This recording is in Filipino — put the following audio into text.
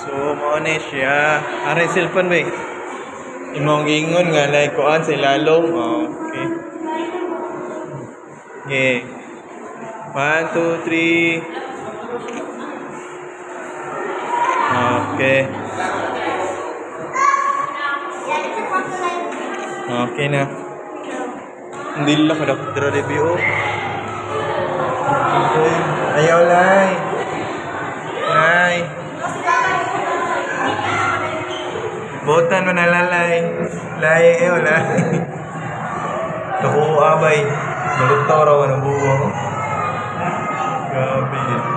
So, mo ni siya. Aray cellphone ba? Imong gingon nga like kuan sa ilalom. Oh, okay. Okay. 1, 2, 3. Okay. Okay na. Hindi lang ka dapat review. Okay. Ayaw, Lai. Lai. Botan mo na lalay. Lai, ayaw, Lai. Nakuha, abay. Malutaw raw ang buwang. Grabe.